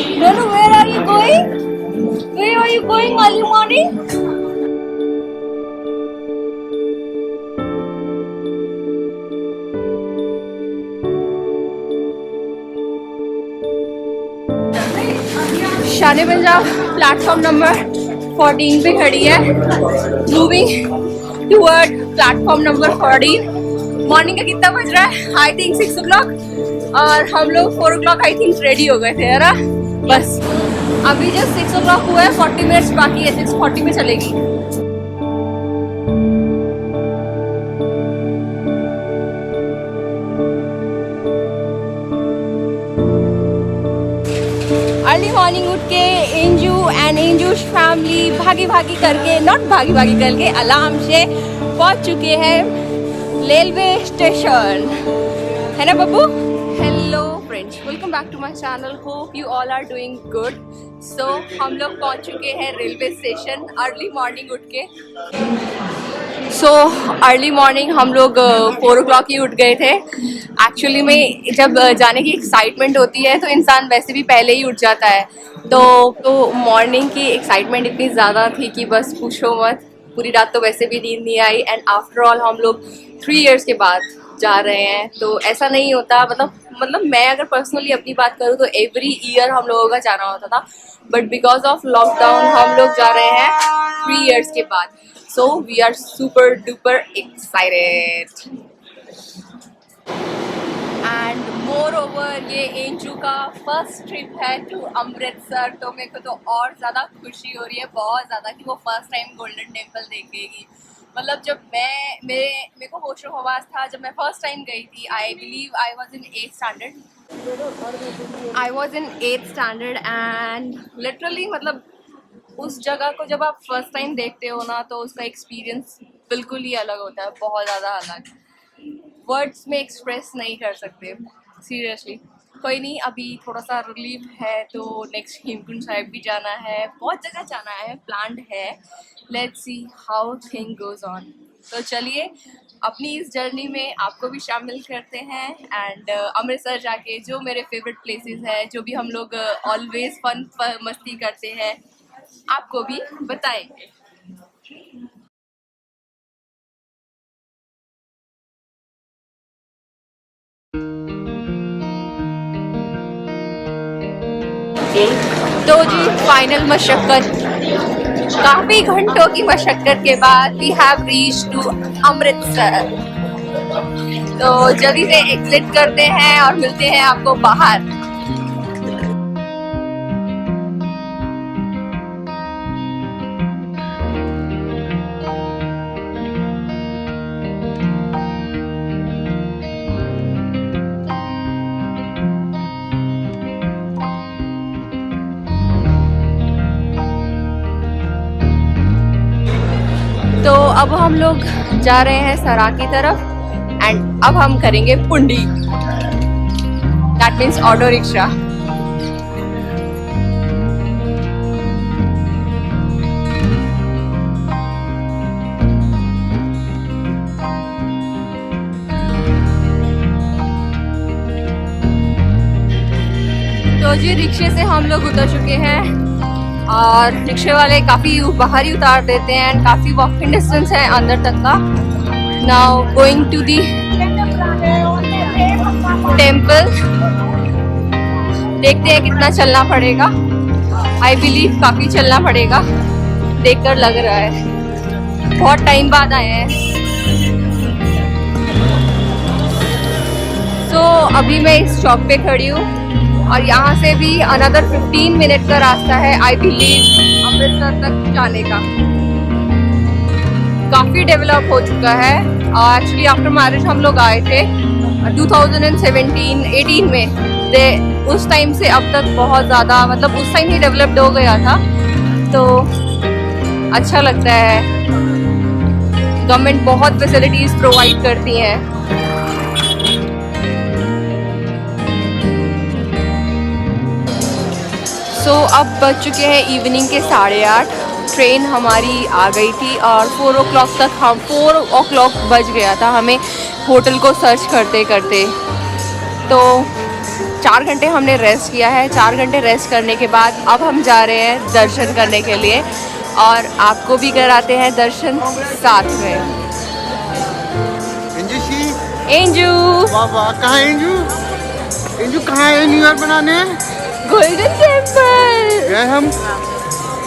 Nonu, where are you going? Where are you going early morning? शान Punjab platform number 14 पे खड़ी है, moving toward platform number 14। Morning का कितना बज रहा है? आई थिंक 6 o'clock, और हम लोग 4 o'clock आई थिंक रेडी हो गए थे, है ना। बस अभी जस्ट 6 o'clock हुआ है, 40 मिनट्स बाकी है, 6:40 में चलेगी। अर्ली मॉर्निंग उठ के एंजू एंड एंजूश फैमिली भागी भागी करके, नॉट भागी भागी करके, अलार्म से पहुंच चुके हैं रेलवे स्टेशन, है ना Babbu. Hello friends, welcome back to my channel, hope you all are doing good. So हम लोग पहुंच चुके हैं रेलवे स्टेशन अर्ली मॉर्निंग उठ के। सो अर्ली मॉर्निंग हम लोग 4 o'clock ही उठ गए थे। एक्चुअली में जब जाने की एक्साइटमेंट होती है तो इंसान वैसे भी पहले ही उठ जाता है, तो मॉर्निंग की एक्साइटमेंट इतनी ज़्यादा थी कि बस पूछो मत। पूरी रात तो वैसे भी नींद नहीं आई, एंड आफ्टर ऑल हम लोग 3 years के बाद जा रहे हैं, तो ऐसा नहीं होता। मतलब मैं अगर पर्सनली अपनी बात करूँ तो एवरी ईयर हम लोगों का जाना होता था, बट बिकॉज ऑफ लॉकडाउन हम लोग जा रहे हैं 3 years के बाद। So we are super duper excited, and moreover ये एंजू का फर्स्ट ट्रिप है टू अमृतसर, तो मेरे को तो और ज़्यादा खुशी हो रही है, बहुत ज़्यादा, कि वो फर्स्ट टाइम गोल्डन टेम्पल देखेगी। मतलब जब मेरे को होश हवास था जब मैं फर्स्ट टाइम गई थी। I believe I was in 8th standard and literally मतलब उस जगह को जब आप फर्स्ट टाइम देखते हो ना, तो उसका एक्सपीरियंस बिल्कुल ही अलग होता है, बहुत ज़्यादा अलग। वर्ड्स में एक्सप्रेस नहीं कर सकते, सीरियसली। कोई नहीं, अभी थोड़ा सा रिलीफ है, तो नेक्स्ट हेमकुंड साहिब भी जाना है, बहुत जगह जाना है, प्लान्ड है। Let's see how thing goes on. तो चलिए अपनी इस जर्नी में आपको भी शामिल करते हैं, एंड अमृतसर जाके जो मेरे फेवरेट प्लेसेस हैं, जो भी हम लोग ऑलवेज फन मस्ती करते हैं, आपको भी बताएंगे। तो जी फाइनल मशक्कत, काफ़ी घंटों की मशक्कत के बाद we have reach to Amritsar. तो जल्दी से एग्जिट करते हैं और मिलते हैं आपको बाहर। तो अब हम लोग जा रहे हैं सरा की तरफ, एंड अब हम करेंगे पुंडी, दैट मीन्स ऑटो रिक्शा। तो जी रिक्शे से हम लोग उतर चुके हैं, और रिक्शे वाले काफ़ी बाहर ही उतार देते हैं, एंड काफ़ी वॉकिंग डिस्टेंस है अंदर तक का। Now going to the temple, देखते हैं कितना चलना पड़ेगा। आई बिलीव काफ़ी चलना पड़ेगा, देखकर लग रहा है बहुत टाइम बाद आए हैं। सो अभी मैं इस शॉप पे खड़ी हूँ, और यहाँ से भी अनदर 15 मिनट का रास्ता है आई बिलीव अमृतसर तक जाने का। काफ़ी डेवलप हो चुका है। एक्चुअली आफ्टर मैरिज हम लोग आए थे 2017-18 में, उस टाइम से अब तक बहुत ज़्यादा, मतलब उस टाइम ही डेवलप्ड हो गया था, तो अच्छा लगता है। गवर्नमेंट बहुत फैसिलिटीज़ प्रोवाइड करती हैं। सो अब बज चुके हैं इवनिंग के 8:30। ट्रेन हमारी आ गई थी, और 4 o'clock तक 4 o'clock बज गया था हमें होटल को सर्च करते करते। तो 4 घंटे हमने रेस्ट किया है। 4 घंटे रेस्ट करने के बाद अब हम जा रहे हैं दर्शन करने के लिए और आपको भी कराते हैं दर्शन साथ में। एंजू वाह वाह, कहाँ है एंजू? एंजू कहाँ है न्यू ईयर बनाने? Golden temple. गए हम।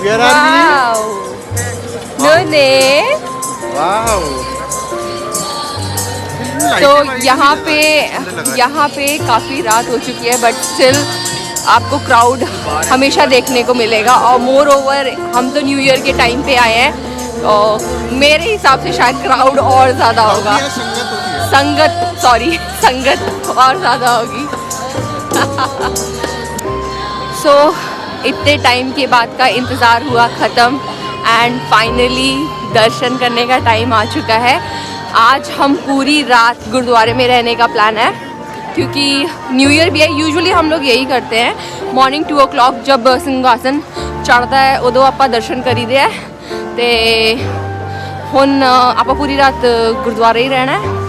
Where are we? नोने। वाह। तो यहाँ पे काफ़ी रात हो चुकी है बट स्टिल आपको क्राउड हमेशा देखने को मिलेगा और मोर ओवर हम तो न्यू ईयर के टाइम पे आए हैं और मेरे हिसाब से शायद क्राउड और ज़्यादा होगा। संगत और ज़्यादा होगी। सो इतने टाइम के बाद का इंतज़ार हुआ ख़त्म एंड फाइनली दर्शन करने का टाइम आ चुका है। आज हम पूरी रात गुरुद्वारे में रहने का प्लान है क्योंकि न्यू ईयर भी है। यूजुअली हम लोग यही करते हैं, मॉर्निंग 2 o'clock जब सिंहासन चढ़ता है उदों आपां दर्शन करीदे है ते हुण आपां पूरी रात गुरुद्वारे ही रहना है।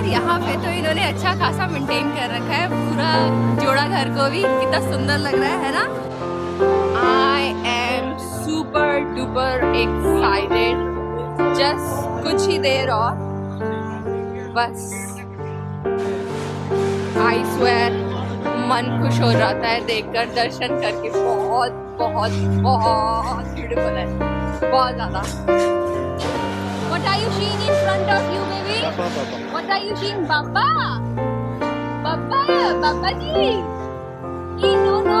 यहाँ पे तो इन्होंने अच्छा खासा मेंटेन कर रखा है पूरा जोड़ा घर को भी, कितना सुंदर लग रहा है ना। I am super duper excited. Just कुछ ही देर और बस आई स्वेयर मन खुश हो जाता है देखकर, दर्शन करके। बहुत बहुत बहुत ब्यूटीफुल है, बहुत ज़्यादा। What are you seeing in front of you, baby? What are you seeing, Baba? Baba ji. No.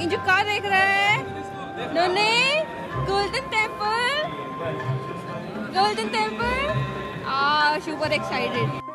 इंजू कहाँ देख रहा है? नोने Golden Temple. Super excited.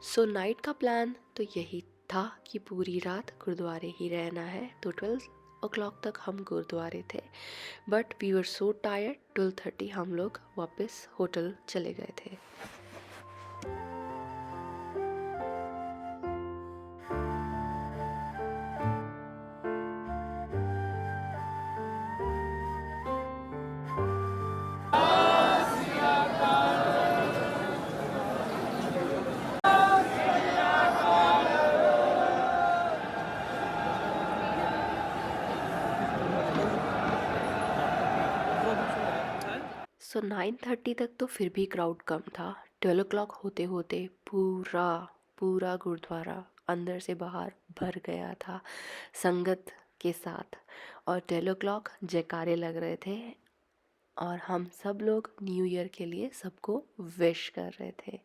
So night का प्लान तो यही था कि पूरी रात गुरुद्वारे ही रहना है। तो 12 o'clock तक हम गुरुद्वारे थे but we were so tired. 12:30 हम लोग वापस होटल चले गए थे। सो 9:30 तक तो फिर भी क्राउड कम था। 12 o'clock होते होते पूरा गुरुद्वारा अंदर से बाहर भर गया था संगत के साथ। और 12 o'clock जयकारे लग रहे थे और हम सब लोग न्यू ईयर के लिए सबको विश कर रहे थे।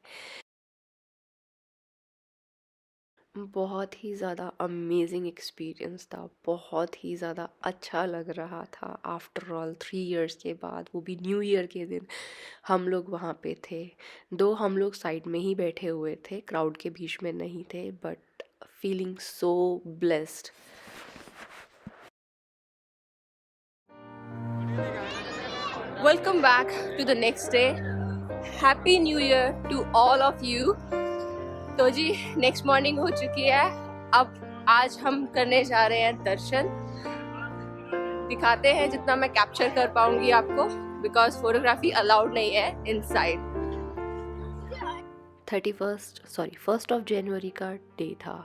बहुत ही ज़्यादा अमेजिंग एक्सपीरियंस था, बहुत ही ज़्यादा अच्छा लग रहा था। आफ्टर ऑल 3 इयर्स के बाद, वो भी न्यू ईयर के दिन हम लोग वहाँ पे थे। दो हम लोग साइड में ही बैठे हुए थे, क्राउड के बीच में नहीं थे, but feeling so blessed. Welcome back to the next day. Happy New Year to all of you. तो जी नेक्स्ट मॉर्निंग हो चुकी है। अब आज हम करने जा रहे हैं दर्शन। दिखाते हैं जितना मैं कैप्चर कर पाऊंगी आपको, बिकॉज फोटोग्राफी अलाउड नहीं है इनसाइड। 1st ऑफ जनवरी का डे था,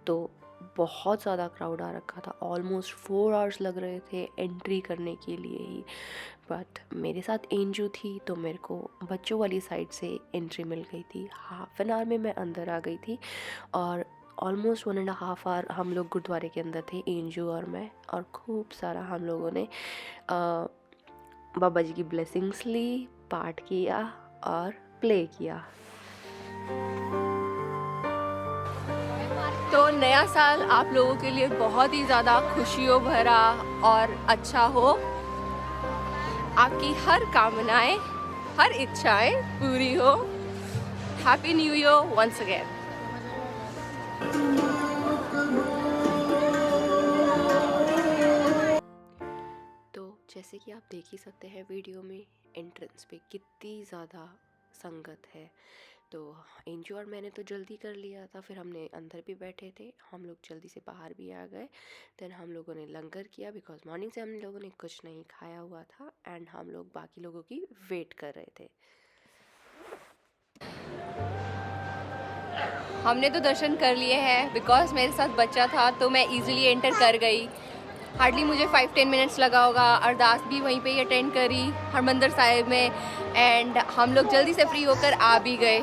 तो बहुत ज़्यादा क्राउड आ रखा था। ऑलमोस्ट 4 आवर्स लग रहे थे एंट्री करने के लिए ही। बट मेरे साथ एंजू थी तो मेरे को बच्चों वाली साइड से एंट्री मिल गई थी। हाफ एन आवर में मैं अंदर आ गई थी और ऑलमोस्ट 1.5 आवर हम लोग गुरुद्वारे के अंदर थे, एंजू और मैं। और खूब सारा हम लोगों ने बाबा जी की ब्लेसिंग्स ली, पाठ किया और प्ले किया। तो नया साल आप लोगों के लिए बहुत ही ज़्यादा खुशियों भरा और अच्छा हो। आपकी हर कामनाएं, हर इच्छाएं पूरी हो। Happy new year once again. तो जैसे कि आप देख ही सकते हैं वीडियो में, एंट्रेंस पे कितनी ज़्यादा संगत है। तो एंजू और मैंने तो जल्दी कर लिया था, फिर हमने अंदर भी बैठे थे, हम लोग जल्दी से बाहर भी आ गए। देन हम लोगों ने लंगर किया, बिकॉज मॉर्निंग से हम लोगों ने कुछ नहीं खाया हुआ था एंड हम लोग बाकी लोगों की वेट कर रहे थे। हमने तो दर्शन कर लिए हैं, बिकॉज मेरे साथ बच्चा था तो मैं इजीली एंटर कर गई। हार्डली मुझे 5-10 मिनट्स लगा होगा। अरदास भी वहीं पे ही अटेंड करी हरमंदिर साहिब में, एंड हम लोग जल्दी से फ्री होकर आ भी गए।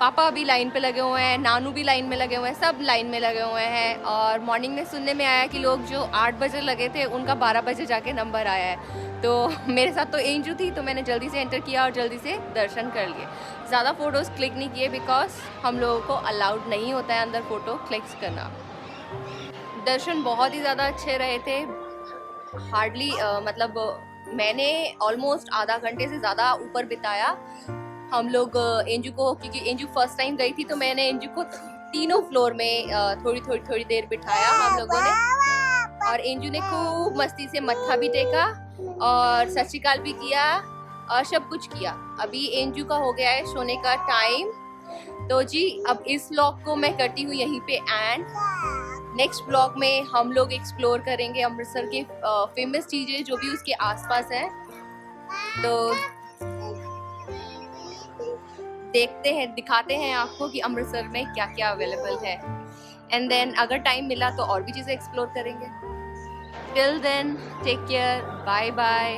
पापा भी लाइन पे लगे हुए हैं, नानू भी लाइन में लगे हुए हैं, सब लाइन में लगे हुए हैं। और मॉर्निंग में सुनने में आया कि लोग जो 8 बजे लगे थे उनका 12 बजे जाके नंबर आया है। तो मेरे साथ तो एंजू थी, तो मैंने जल्दी से एंटर किया और जल्दी से दर्शन कर लिए। ज़्यादा फ़ोटोज़ क्लिक नहीं किए, बिकॉज हम लोगों को अलाउड नहीं होता है अंदर फ़ोटो क्लिक्स करना। दर्शन बहुत ही ज़्यादा अच्छे रहे थे। हार्डली मतलब मैंने ऑलमोस्ट आधा घंटे से ज़्यादा ऊपर बिताया। हम लोग एंजू को, क्योंकि एंजू फर्स्ट टाइम गई थी, तो मैंने एंजू को तीनों फ्लोर में थोड़ी देर बिठाया हम लोगों ने। और एंजू ने खूब मस्ती से मत्था भी टेका और सत श्री अकाल भी किया और सब कुछ किया। अभी एंजू का हो गया है सोने का टाइम। तो जी अब इस व्लॉग को मैं करती हूँ यहीं पे एंड। नेक्स्ट ब्लॉग में हम लोग एक्सप्लोर करेंगे अमृतसर के फेमस चीज़ें जो भी उसके आसपास है। तो देखते हैं, दिखाते हैं आपको कि अमृतसर में क्या क्या अवेलेबल है। एंड देन अगर टाइम मिला तो और भी चीज़ें एक्सप्लोर करेंगे। Till then take care, bye bye.